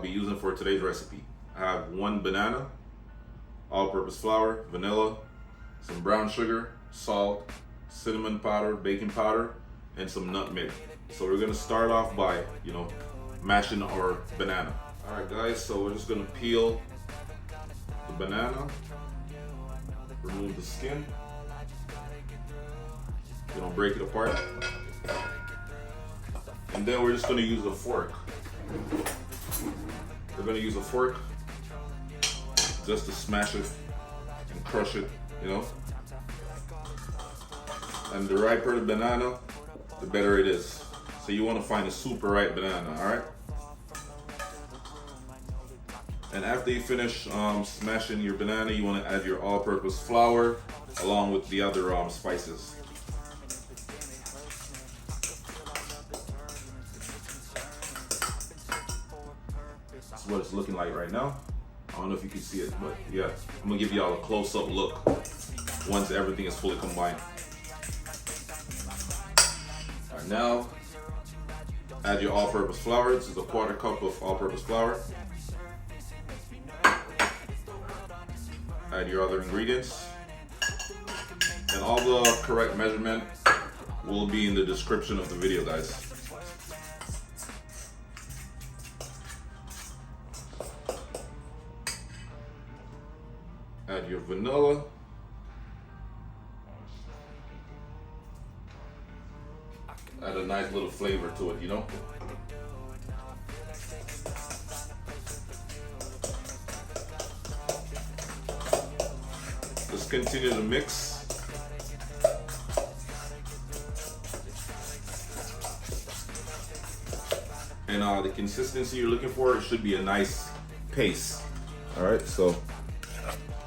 be using for today's recipe. I have 1 banana, all-purpose flour, vanilla, some brown sugar, salt, cinnamon powder, baking powder, and some nutmeg. So we're gonna start off by, mashing our banana. All right, guys, so we're just gonna peel the banana, remove the skin, break it apart. And then we're just gonna use a fork. We're gonna use a fork just to smash it and crush it, And the riper the banana, the better it is. So you wanna find a super ripe banana, all right? And after you finish smashing your banana, you wanna add your all-purpose flour along with the other spices. That's what it's looking like right now. I don't know if you can see it, but yeah, I'm gonna give y'all a close-up look once everything is fully combined. All right, now add your all-purpose flour. This is a 1/4 cup of all-purpose flour. Add your other ingredients, and all the correct measurement will be in the description of the video, guys. Add your vanilla. Add a nice little flavor to it, Just continue to mix. And the consistency you're looking for, it should be a nice paste. All right, so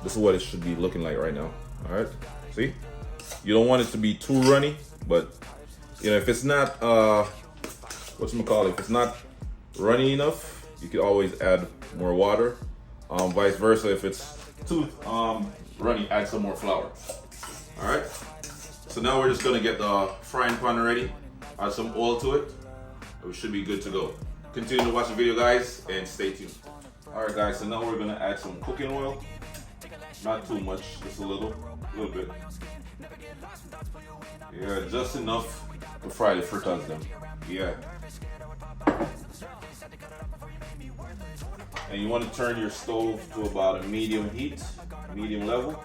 this is what it should be looking like right now. All right, see? You don't want it to be too runny, but if it's not, if it's not runny enough, you can always add more water. Vice versa, if it's too runny, add some more flour. All right, so now we're just gonna get the frying pan ready, add some oil to it. We should be good to go. Continue to watch the video, guys, and stay tuned. All right, guys, so now we're gonna add some cooking oil. Not too much, just a little bit. Yeah, just enough to fry the fritters them. Yeah. And you want to turn your stove to about a medium heat, medium level.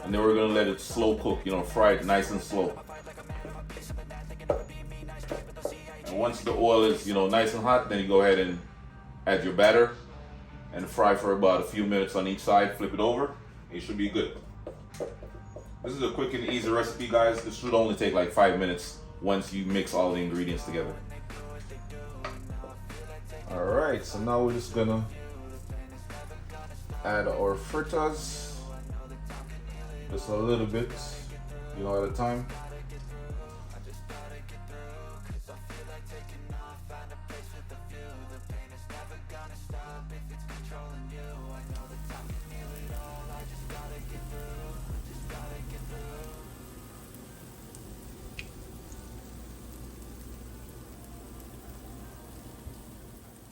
And then we're gonna let it slow cook, fry it nice and slow. And once the oil is, nice and hot, then you go ahead and add your batter and fry for about a few minutes on each side, flip it over. It should be good. This is a quick and easy recipe, guys. This should only take like 5 minutes once you mix all the ingredients together. All right, so now we're just gonna add our fritters, just a little bit, at a time.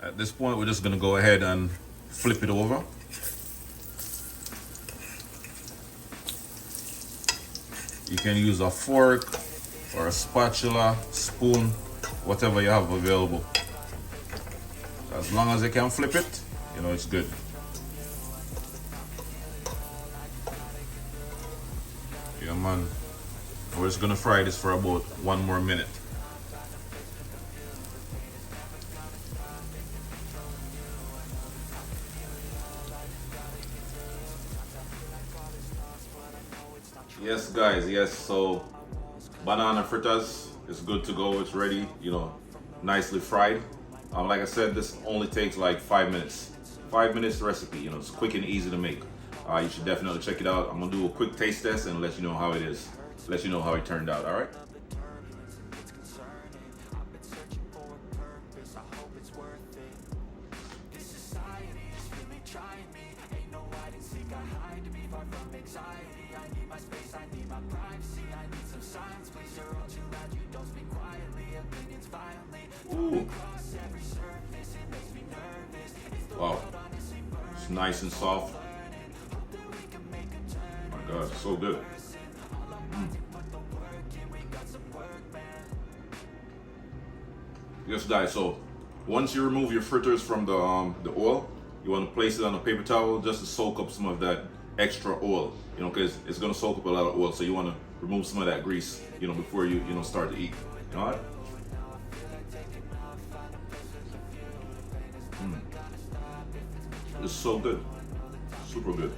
At this point, we're just gonna go ahead and flip it over. You can use a fork or a spatula, spoon, whatever you have available. As long as you can flip it, it's good. Yeah, man. We're just gonna fry this for about 1 more minute. Yes, guys, yes, so banana fritters is good to go. It's ready, nicely fried. Like I said, this only takes like 5 minutes. 5 minutes recipe, it's quick and easy to make. You should definitely check it out. I'm gonna do a quick taste test and let you know how it is. Let you know how it turned out, all right? Ooh. nice and soft. Oh my God, it's so good. Yes, guys. So once you remove your fritters from the oil, you want to place it on a paper towel just to soak up some of that extra oil. You know, because it's gonna soak up a lot of oil. So you want to remove some of that grease. You know, before you start to eat. You know what? It's so good, super good.